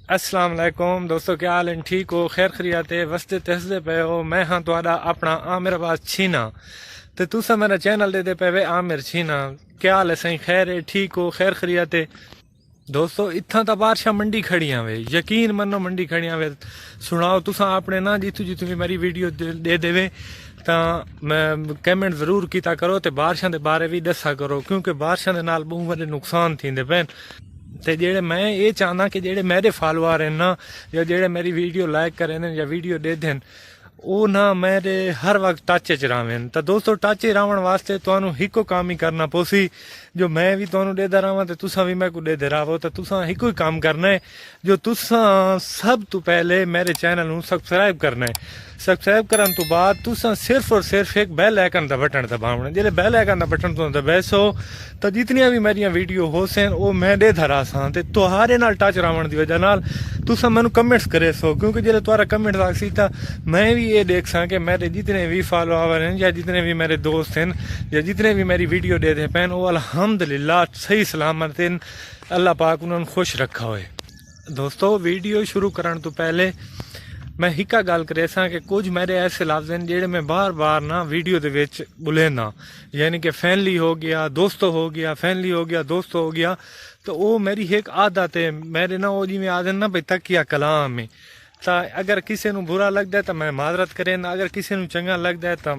अस्सलाम वालेकुम दोस्तों, क्या हाल है? ठीक हो? खैर खरियात है? वसते तहसदे पे हो? मैं हाँ तुहाडा अपना आमिर आवाज छीना ते तुसा मेरा चैनल दे पे वे आमिर छीना। क्या हाल है सही? खैर है? ठीक हो? खैर खरियात है? दोस्तों इत्थां तो बारिशां मंडी खड़ियां वे, यकीन मनो मंडी खड़ियां वे। सुनाओ तुसा अपने ना जितू जितू भी मेरी वीडियो दे देवे तां मैं कमेंट जरूर कीता करो ते बारिशां दे बारे भी दसा करो, क्योंकि बारिशां दे नाल बहुत बड़े नुकसान थींदे पैन। ते जेड़े मैं ये चाहना कि जेड़े मेरे फॉलोअर हैं ना, या जेड़े मेरी वीडियो लाइक करें या वीडियो दे देन, वो ना मेरे हर वक्त टच च रवें। तो दोस्तों टच च रहने वास्ते तुहानू हिको काम ही करना पोसी, जो मैं भी तुहानू देदा रहां ते तुसा भी मैं को देदे रहो। तो तुसा हिको ही काम करना है, जो तुसा सब तो पहले मेरे चैनल नू सब्सक्राइब करना है। सब्सक्राइब करने तो बाद तुसा सिर्फ और सिर्फ एक बैल आइकन का बटन दबावना। जिसले बैल आइकन का बटन तुम दबासो तो जितनियां भी मेरिया वीडियो हो सन वो मैं दे धरा सा ते तुहारे नाल टच रहने की वजह नाल तुसा मैनू कमेंट्स करे सो, क्योंकि जिसले तुहारा कमेंट आसी तो मैं भी ये देख सा कि मेरे जितने भी फॉलोअर हैं या जितने भी मेरे दोस्त हैं या जितने भी मेरी वीडियो देते पैन वो अल्हम्दुलिल्लाह सही सलामत हैं। अल्लाह पाक उन्होंने खुश रखा होए। दोस्तों वीडियो शुरू करने तो पहले मैं हिका गल करे सा कि कुछ मेरे ऐसे लफ्ज हैं जेड़े मैं बार बार ना वीडियो दे विच बुलेना, यानी कि फैमिली हो गया, दोस्तों हो गया, फैमिली हो गया, दोस्तों हो गया। तो वो मेरी एक आदत है, मेरे ना वो जिमें आदत ना भाई तकिया कलाम में। तो अगर किसी को बुरा लगता है तो मैं माजरत करें, अगर किसी को चंगा लगता है तो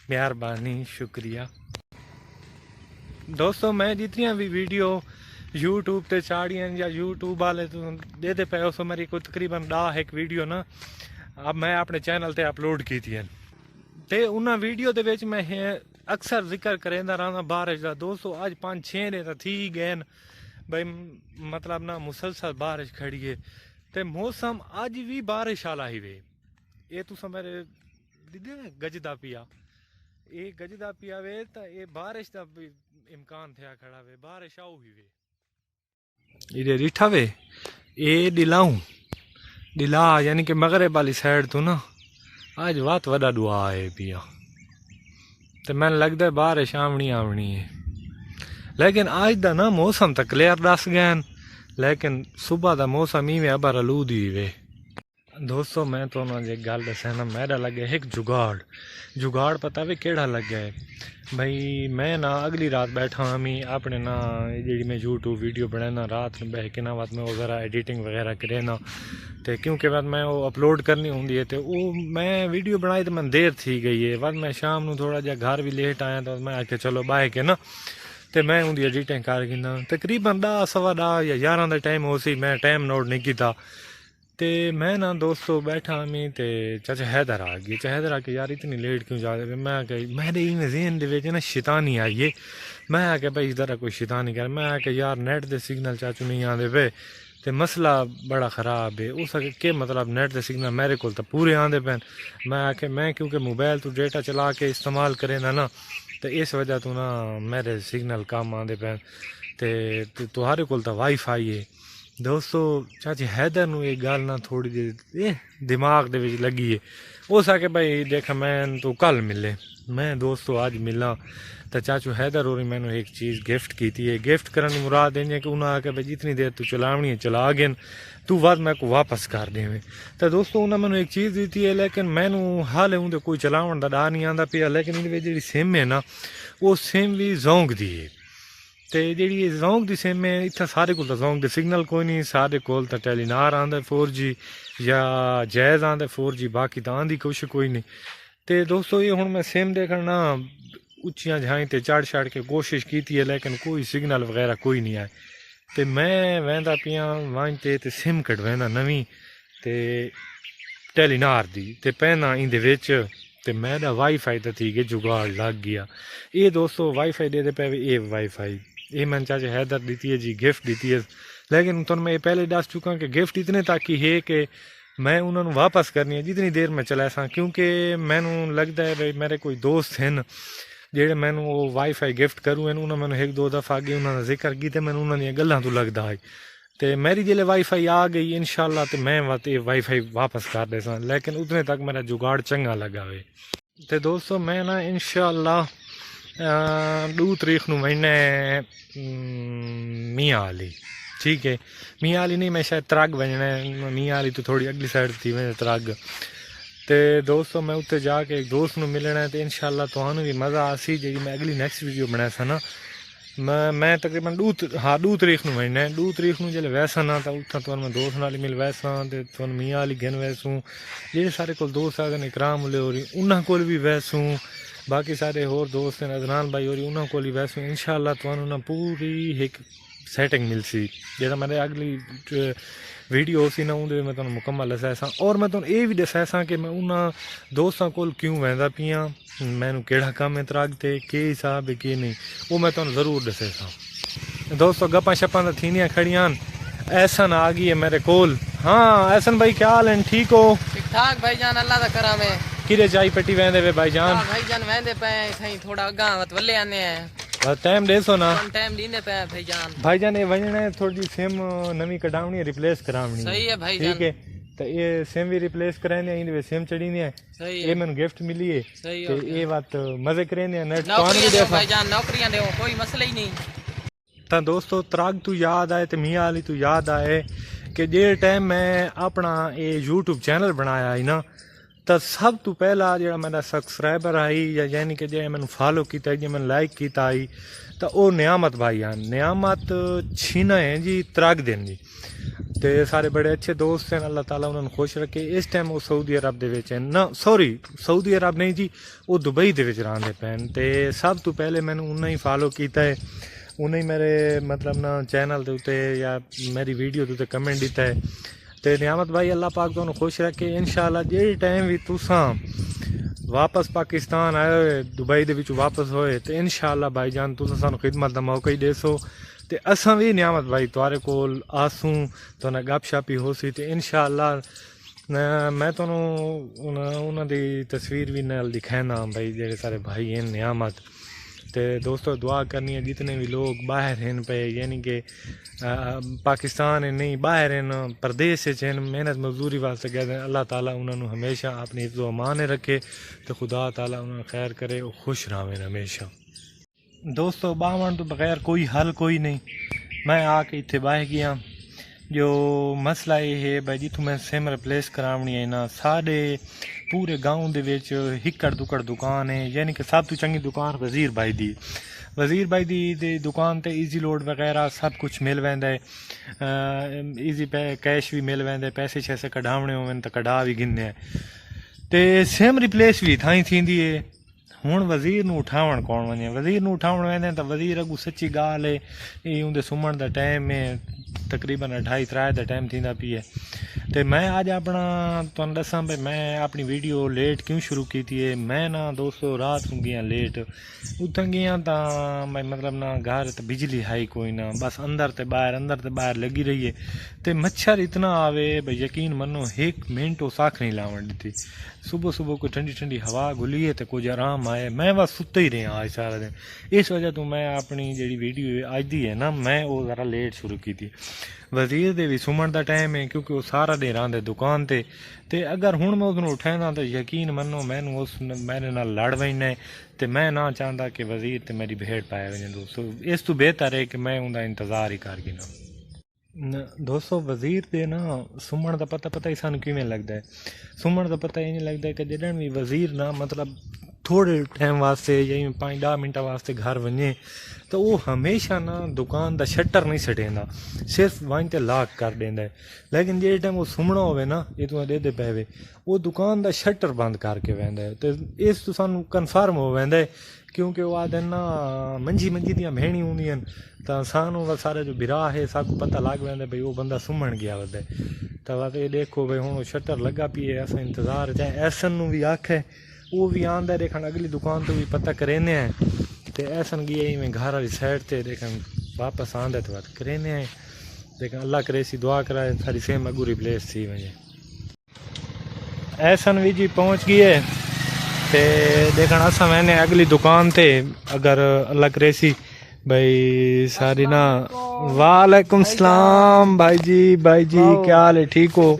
मेहरबानी, शुक्रिया। दोस्तों मैं जितनी भी वीडियो यूट्यूब ते चाड़ियां या यूट्यूब वाले दे दे पे सो मेरी कोई तकरीबन 10 एक वीडियो ना अब मैं अपने चैनल ते अपलोड की थी ते उन्हें वीडियो दे विच मैं अक्सर जिक्र करेंदा रहा बारिश का। दोस्तों अज 5-6 दिन तो थी गए भाई, मतलब ना मुसलसल बारिश खड़ी है ते मौसम अज भी बारिश वाला ही वे। ये तुस मेरे दीदी गजदा पिया, ये गजदा पिया वे तो ये बारिश का इम्कान थे खड़ा वे, बारिश आओ ही वे। इधर रिठा वे ये दिलाऊं दिला, यानी कि मगरब वाली साइड तो ना आज बहुत वड़ा दुआ है पिया, तो मैंने लगता है बारिश आवनी आवनी है। लेकिन आज दा ना मौसम तो क्लियर दस गए, लेकिन सुबह का मौसम ही में अबर आलूद ही वे। दोस्तों मैं तो ना एक गल दसा ना, मेरा लगे एक जुगाड़ जुगाड़ पता भी केड़ा लगे है भाई। मैं ना अगली रात बैठा हमी अपने ना जी मैं यूट्यूब वीडियो बनाना रात में बह के ना बात में वगैरह एडिटिंग वगैरह करे ना, तो क्योंकि बाद मैं वो अपलोड करनी होंगी है तो वो मैं वीडियो बनाई तो मैं देर थी गई है। बाद मैं शाम को थोड़ा जहा घर भी लेट आया तो मैं आके चलो बाह के ना तो मैं उनकी एडिटिंग कर गिना तकरीबन 10-10 या 11 का टाइम हो सी, मैं टाइम नोट नहीं किया। ते मैं ना दोस्तों बैठा मी ते चाचा हैदर आ गई। चाचा हैदर आके यार इतनी लेट क्यों जा रहे? मैं आके मेरे इवें ज़हन दे विच ना शैतानी आई है। मैं आके भाई इधर कोई शैतानी कर, मैं आके यार नेट दे सिग्नल चाचू नहीं आते पे ते मसला बड़ा ख़राब है। उस आके के मतलब नेट दे सिग्नल मेरे को तो पूरे आते पैन। मैं आके मैं क्योंकि मोबाइल तो डेटा चला के इस्तेमाल करें ना तो इस वजह तो ना मेरे सिग्नल कम आते पैन ते तुहारे कोल तो वाईफाई है। दोस्तों चाची हैदर नू एक गल ना थोड़ी जी दिमाग दे विच लगी है, हो सके भाई देख मैं तो कल मिले, मैं दोस्तों आज मिला तो चाचू हैदर और मैंने एक चीज़ गिफ्ट की थी। गिफ्ट करने की मुराद है कि उन्हें आके भाई जितनी देर तू चलावनी है चला गए, तू बाद मैं को वापस कर देवे। तो दोस्तों उन्हें मैंने एक चीज़ दी थी है, लेकिन मैनू हाल उनके कोई चलावन का डा नहीं आता पिया। लेकिन इन जी सिम है ना वो सिम भी जोंक दी है, तो जी जोंक की सिम है इतना सारे को जोंक दे सिग्नल कोई नहीं, सारे को टेलीनार आंदा 4G या जैज़ आंदा 4G, बाकी तो आंदी कुछ कोई नहीं। तो दोस्तों ये हूँ मैं सिम देखना उच्चियां झाई ते चढ़ चढ़ के कोशिश की है, लेकिन कोई सिग्नल वगैरह कोई नहीं आए। तो मैं वहदा पिया वहीं ते सिम कटवाना नवीं ते टेलीनार दी ते पहना इंदे विच ते मेरा वाईफाई तो थी गया जुगाड़ लग गया। ये दोस्तों वाईफाई दे पे ये वाईफाई ये मैंने चाचे हैदर दी है जी, गिफ्ट दी है। लेकिन तुम मैं पहले दस चुका कि गिफ्ट इतने तक ही है कि मैं उन्होंने वापस करनी है जितनी देर में चला सा, क्योंकि मैनू लगता है भाई मेरे कोई दोस्त हैं जेड़े मैनू वो वाईफाई गिफ्ट करूँ उन्होंने मैंने 1-2 दफ़ा अगे उन्होंने जिक्र किया, मैंने उन्होंने गल्लां तो लगता है। तो मेरी जिले वाईफाई आ गई इंशाल्लाह तो मैं वाईफाई वापस कर दे सा, लेकिन उतने तक मेरा जुगाड़ चंगा लगा वे। तो दोस्तों मैं ना इंशाल्लाह 2 तारीख नू महीने मियाँ वाली ठीक है। मियां वाली नहीं, मैं शायद त्रग वजना है, मियां वाली तो थोड़ी अगली साइड थी मैं त्रग। तो दोस्तों मैं उत्ते जाके एक दोस्त नूं मिलना है, तो इंशाल्लाह तुहानू भी मज़ा आसी जी। मैं अगली नैक्सट वीडियो बनाया सा ना, मैं तकरीबन 2 तरीक नूं वजना है। 2 तरीक नूं जल्द वैसा ना, तो उत्थां तुहानू मैं दोस्त नाल मिल वैसा, तो तुहानू मियां वाली गिन वैसूँ, जेह्ड़े सारे कोल दोस्त आए इकराम उल्ले हो रही उन्हां कोल भी वैसूँ, बाकी सारे होर दोस्त हैं अदनान भाई होरी उन्हां कोल ही वैसूँ। इंशाल्लाह तुहानू ना पूरी एक सैटिंग मिलसी, जेह्ड़ा मेरे अगली वीडियो सी ना उहदे मैं तुहानू मुकम्मल दस्सां। और मैं तुहानू ये भी दस्सां कि मैं उन्हां दोस्तां कोल क्यों वैंदा पियां, मैनू केड़ा कम है त्रग ते के हिसाब है के नहीं, वो मैं तुहानू ज़रूर दस्सां। दोस्तों गप्पां शप्पां तो थीनियां खड़ियां, ऐसन आ गई है मेरे कोल। हाँ ऐसन भाई क्या हाल है, ठीक हो? ठीक ठाक भाईजान, अल्लाह दा करम है। किरे चाई पट्टी वेंदे वे भाईजान? भाईजान वेंदे पे सही, थोड़ा गांव वल्ले आने हैं, टाइम देसो ना, टाइम दींदे पे भाईजान। भाईजान ये वजना है थोड़ी जी सिम नवी कढावनी है, रिप्लेस करावनी सही है भाईजान, ठीक है। तो ये सिम भी रिप्लेस कराने इंदे वे सिम चढ़ी है, सही है, ये मैंने गिफ्ट मिली है। सही तो है ये बात मजे करेंगे नेट नौकरियां दो भाईजान, नौकरियां दो, कोई मसला ही नहीं। तो दोस्तों त्रग तू याद आए, तो मियां वाली तू याद आए कि जे टाइम मैं अपना ये यूट्यूब चैनल बनाया है ना, तो सब तो पहला जो मेरा सब्सक्राइबर आई या यानी कि जो मैंने फॉलो किया, जो मैंने लाइक किया आई, तो वो नियामत भाई हैं। नियामत छीना है जी त्रग दिन जी, तो सारे बड़े अच्छे दोस्त हैं, अल्लाह ताला उन्होंने खुश रखे। इस टाइम वो सऊदी अरब दे विच हैं ना, सॉरी सऊदी अरब नहीं जी, वो दुबई दे विच रहंदे पैन। तो सब तो पहले मैंने उन्हें ही फॉलो किया है, उन्हें मेरे मतलब ना चैनल के उत्ते या मेरी वीडियो के उत्ते कमेंट दिता है। तो नियामत भाई अल्लाह पाक तुहानू खुश रखे। इंशाल्लाह जे टाइम भी तुसां वापस पाकिस्तान आए हुए, दुबई दे विच वापस होए, तो इंशाल्लाह भाईजान तुसां सानू खिदमत दा मौका ही देसो, तो असां भी नियामत भाई तुहारे कोल आसूं, तुहाडे गपशप ही होसी। तो इंशाल्लाह मैं तुहानू उन्हां दी तस्वीर भी नाल दिखाना भाई, जेड़े सारे भाई हैं नियामत। तो दोस्तों दुआ करनी है जितने भी लोग बाहर हैं पे, यानी कि पाकिस्तान है नहीं बाहर हैं, प्रदेश हैं, मेहनत मजदूरी वास्ते गए, अल्लाह ताला उन्होंने हमेशा अपनी इज्जत अमान रखे, तो खुदा ताला उन्हें खैर करे और खुश रहें हमेशा। दोस्तों बावन तो बगैर कोई हल कोई नहीं, मैं आके इतने बह गया। जो मसला ये है भाई जितों मैं सिम रिप्लेस करावनी है ना, साढ़े पूरे गाँव दे विच हिक्कड़ दुक्कड़ दुकान है, यानी कि सब तो चंगी दुकान वज़ीर भाई दी। वज़ीर भाई दी दुकान ते ईजी लोड वगैरह सब कुछ मिल वेंदा है, ईजी कैश भी मिल वेंदा है, पैसे शैसे कढावने होवन तो कढा भी गिनने है, ते सिम रिप्लेस भी थाई थींदी है। हुण वज़ीर नूं उठावण कौन वञे, वज़ीर नूं उठावण वेंदे तो वज़ीर अगू सच्ची गाल है, ये उनके सुमण का टाइम है तकरीबन 2:30-3 का टाइम थींदा पी है। तो मैं अज अपना तुहानू दसां भाई मैं अपनी वीडियो लेट क्यों शुरू की थी है। मैं ना दोस्तों रात को गया लेट, उतना गया तो भाई मतलब ना घर तो बिजली है कोई ना, बस अंदर ते बाहर लगी रही है। तो मच्छर इतना आवे भाई यकीन मनो 1 मिनट वो साख नहीं लावण दी। सुबह सुबह को ठंडी ठंडी हवा गुली है तो कुछ आराम आए, मैं बस सुते ही रहा आज सारा दिन। इस वजह तो मैं अपनी जी वीडियो अज दी है ना, मैं वो ज़रा लेट शुरू की थी। वज़ीर दे भी सुमण का टाइम है क्योंकि वो सारा दिन रहिंदे दुकान ते, ते अगर हुण मैं उसनूं उठाना तो यकीन मनो मैनू उस मेरे नाल लड़ वजना है, तो मैं ना चाहता कि वज़ीर ते मेरी भेड़ पाए वने। दोस्तों इस तो बेहतर है कि मैं उनका इंतज़ार ही कर गिना। दोस्तों वज़ीर दे ना सुमण का पता ही सानू किवें लगता है, सुमण का पता ही नहीं लगता है कि जॾहिं भी वज़ीर ना मतलब थोड़े टाइम वास्ते या 5-10 मिनट वास्ते घर वञे, तो वो हमेशा ना दुकान का शटर नहीं छडेंदा, सिर्फ वहीं ते लॉक कर देंदा है। लेकिन जे टाइम वो सुमना होवे ना ये तो दे पैवे, वो दुकान का शटर बंद करके वहदा है। तो इस तो सानू कन्फर्म हो वहदा है क्योंकि वो आदन ना मंझी दियां भेणी होंदियां, तो सानू सारे जो बिरा है सबको पता लग वहदा भाई वो बंदा सुमन गया वदा है। तो ये देखो भाई हुण शटर लगा पी है, अस इंतजार चाहे ऐसन नू भी आखे वो भी आंदा देखन अगली दुकान तो भी पता करेने हैं। तो ऐसन गया ही मैं घर वाली साइड से देखन वापस आंदा तो बात करेने हैं, लेकिन अल्लाह करे सी दुआ कराए सारी सेम अगू रिप्लेस थी वजे। ऐसन भी जी पहुँच गए ते देखन असा मैंने अगली दुकान थे, अगर अल्लाह करे सी भाई सारी ना। वालेकुम सलाम भाई जी क्या हाल है, ठीक हो?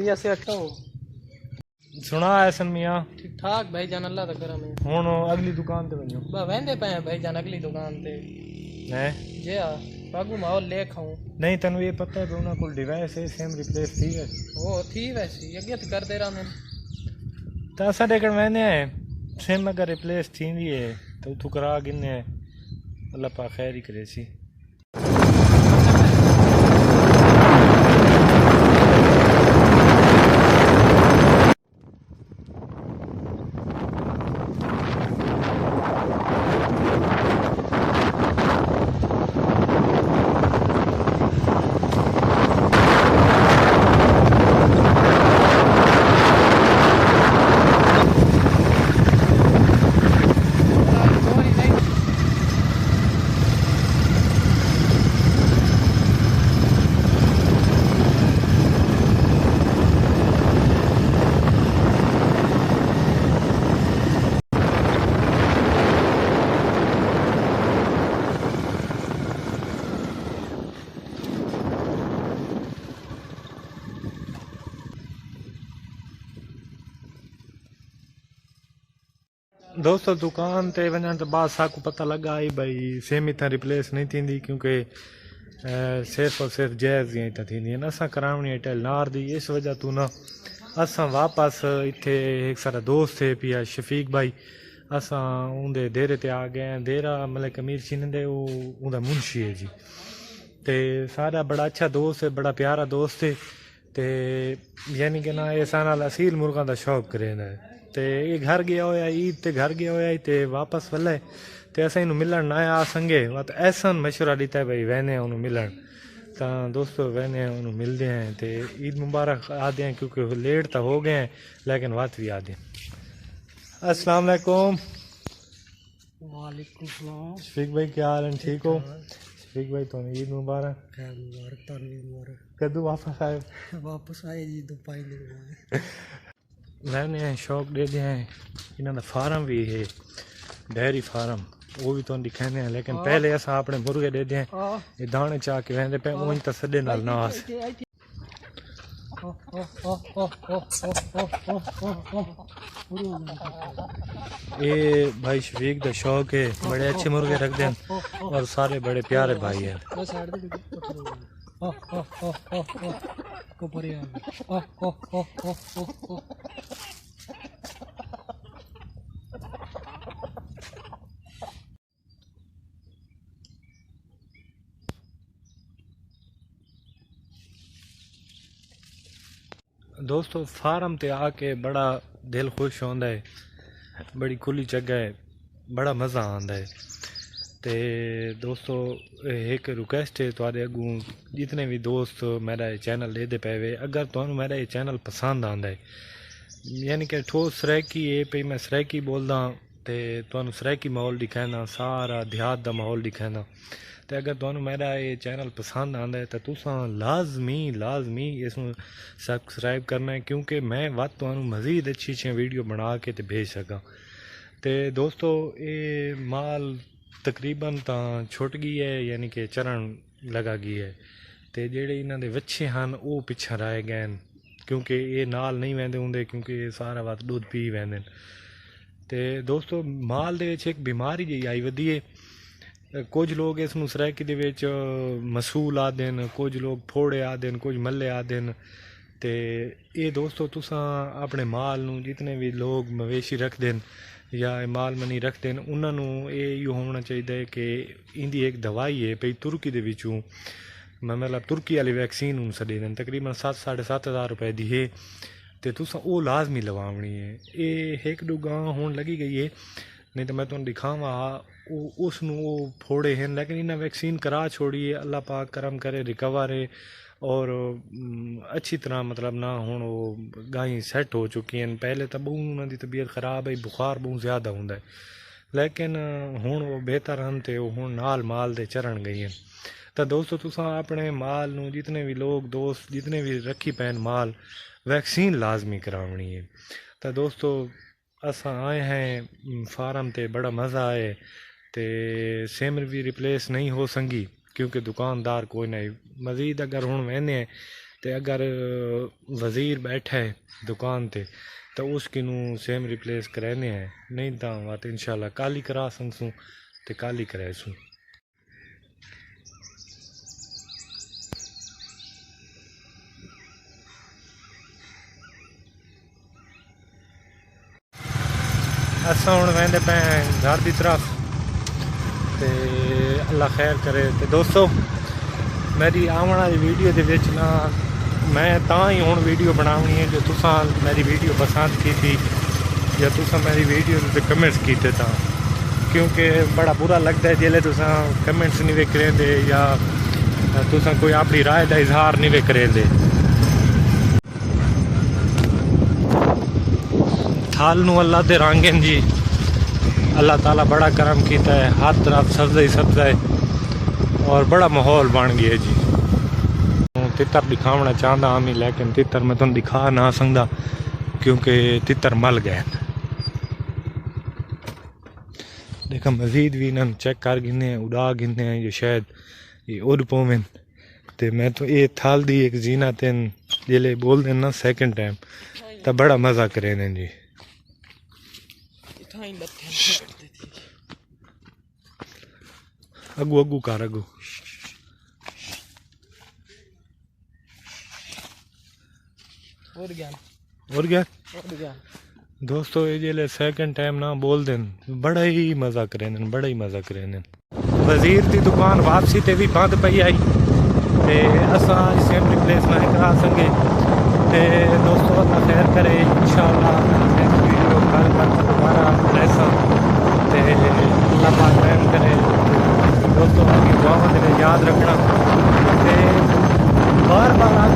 सुना ऐसन मियाँ ठीक ठाक भाईजान, अल्लाह दा करम है। हुण अगली दुकान ते वञो बा वेंदे पे भाईजान अगली दुकान ते है जे आ बागू माहौल ले खाऊं नहीं तेन ये पता है कि उन्होंने कोई डिवाइस है सेम रिप्लेस थी है वो थी वैसी अगे तो कर दे रहा मैं तो असा देखण वेंदे आए सेम अगर रिप्लेस थींदी है तो तू करा गिने अल्लाह पाक खैर ही करे सी। दोस्तों दुकान ते वञण तो बाद साकू पता लगा ही भाई सेम इतना रिप्लेस नहीं थी क्योंकि सिर्फ और सिर्फ जैज़ ही तो थी न असां करावणी है टेलनार दी इस वजह तू ना असां वापस इत्थे एक सारा दोस्त है पिया शफीक भाई असां उनके डेरे ते आ गए हैं। डेरा मतलब अमीर छिंदे उनका मुंशी है जी ते सारा बड़ा अच्छा दोस्त है बड़ा प्यारा दोस्त है ते यानी कि ना ये सारा असील मुर्गा का शौक करेंदा है ते ये घर गया होया ईद ते घर गया होया ते वापस वल्ले ते असां इनू मिलन ना आ संगे तो ऐसा मशवरा दिता है भाई वहने उन्होंने मिलन तो दोस्तों वहने उन्होंने मिलते हैं तो ईद मुबारक आते हैं क्योंकि लेट तो हो गए हैं लेकिन बात भी आते हैं। अस्सलाम वालेकुम। वालेकुम सलाम शफीक भाई क्या हाल है ठीक हो? शफीक भाई तो ईद मुबारक कदू वापस आए? वापस आए जी तो पाई मैंने शौक दे दिया है इन्हों का फार्म भी है डेयरी फार्म वो भी तो दिखाने हैं लेकिन पहले असा अपने मुर्गे दे दिए ये दाने चाह के वहदे पे उंज तो सदे नाल नास ये भाई शफीक का शौक है बड़े अच्छे मुर्गे रखते हैं और सारे बड़े प्यारे भाई हैं। दोस्तों फार्म ते आके बड़ा दिल खुश होंदा है बड़ी खुली जगह है बड़ा मज़ा आंदा है। ते दोस्तों एक रिक्वेस्ट है तुहाडे अगों जितने भी दोस्त मेरा ये चैनल दे पे वे अगर तुहानू मेरा ये चैनल पसंद आंदा है यानी कि ठोस सराइकी है पे मैं सराइकी बोलदा ते तुहानू सराइकी माहौल दिखाना सारा देहात दा माहौल दिखाना तो अगर तुहानू मेरा ये चैनल पसंद आंदा है तो तुसां लाजमी इसमें सबसक्राइब करना है क्योंकि मैं वत तुहानू मज़ीद अच्छी वीडियो बना के ते भेज सकां। तो दोस्तों ये माल तकरीबन तो छुट गई है यानी कि चरण लगा गई है तो जेडे इन्हों के वच्छे हैं वो पिछा रह गए क्योंकि ये नाल नहीं वहदे होंगे क्योंकि ये सारा वक्त दूध पी वहदे। तो दोस्तों माल दे विच एक बीमारी जी आई वधी है कुछ लोग इस सराइकी दे विच मसूल आदे हैं कुछ लोग फोड़े आदे हैं कुछ मल्ले आदे हैं। तो ये दोस्तों तुसां अपने माल नू जितने भी लोग मवेशी रखते हैं या माल मनी रखते हैं उन्होंने ये होना चाहिए कि इंदी एक दवाई है पई तुर्की दे विचों मतलब तुर्की वाली वैक्सीन उन सदे देन तकरीबन 7-7.5 रुपए दी है तो तुसां वो लाजमी लवावनी है। ये एक दो गांव होने लगी गई है नहीं तो मैं तुम दिखावा उसनू वो फोड़े हैं लेकिन इन्हें वैक्सीन करा छोड़ी है अल्लाह पाक करम करे रिकवर है और अच्छी तरह मतलब ना हुण वो गायें सैट हो चुकी हैं। पहले तो बहु उन्होंने तबीयत ख़राब है बुखार बहुत ज़्यादा होंदा है लेकिन हुण वो बेहतर हैं तो हुण नाल माल दे चरण गई हैं। तो दोस्तों तुसां अपने माल नू जितने भी लोग दोस्त जितने भी रखी पैन माल वैक्सीन लाजमी करावनी है। तो दोस्तों असां आए हैं फार्म ते बड़ा मज़ा आए तो सिम भी रिप्लेस नहीं हो संगी क्योंकि दुकानदार कोई नहीं मज़ीद अगर हुण वहने तो अगर वज़ीर बैठा है दुकान ते तो उसकी नू सिम रिप्लेस कराने हैं नहीं तो बात इंशाल्लाह कल ही करा संसू तो कल ही करासूँ। असां हुण वेंदे पे घर की तरफ ते अल्लाह खैर करे। तो दोस्तों मेरी आने वाली वीडियो के विच ना मैं तां ही हुण वीडियो बनानी है जो तुसां मेरी वीडियो पसंद की थी या तुसां मेरी वीडियो पे कमेंट्स कीते था, क्योंकि बड़ा बुरा लगता है जिसले तुसां कमेंट्स नहीं वेख रहे या तुसां कोई अपनी राय का इजहार नहीं वेख रहे। थाल नू अल्लाह दे रंग जी, अल्लाह ताला बड़ा करम किया है, हर तरफ सब्जा ही सब्जा है और बड़ा माहौल बन गया जी। तितर दिखावना चाहता हम ही, लेकिन तितर मैं तुम दिखा ना सकता क्योंकि तितर मल गए। देखा मजीद भी इन्होंने चेक कर गिने उड़ा गिने जो शायद ये उड़ पोवें। तो मैं तो ये थाल दी एक जीना तेन जिले बोल देना ना सेकंड टाइम तो बड़ा मज़ा करे ने जी। अगू अगू कर अगू और क्या दोस्तों ये जिले सेकंड टाइम ना बोल देन बड़ा ही मज़ा करे ने, बड़ा ही मज़ा करे ने। वजीर की दुकान वापसी ते भी बंद पई आई ते असां असेंबली प्लेस ना करा सके। ते दोस्तों अल्लाह खैर करे, इंशाअल्लाह नेक्स्ट वीडियो कल दोबारा ऐसा ते अल्लाह पाक रहम करे। दोस्तों आपकी दुआओं में याद रखना ते बार बार